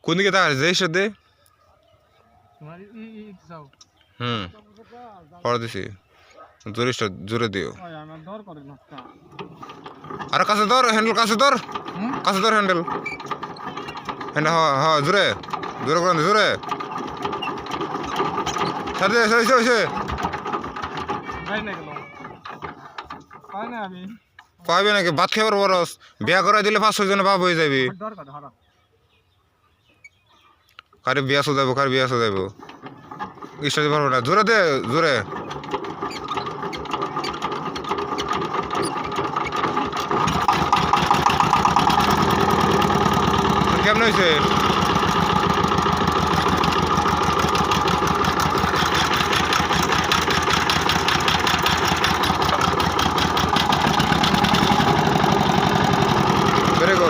কোন দিকে তাকাস যে ঈশ্বর দে হুম পড়ে দিছি জোরে দিও আর কাছে ধর হ্যান্ডেল কাছে ধর হ্যান্ডেল হ্যাঁ জোরে জোরে করেন জোরে পাইবে নাকি ভাত খাবার বরস বিয়া করাই দিলে 500 জনে বাপ হয়ে যাবি কারে বিয়া যাবো কার বিয়া যাবো ইস্টাতে পারবো না জোরে দে জোরে কেমন হয়েছে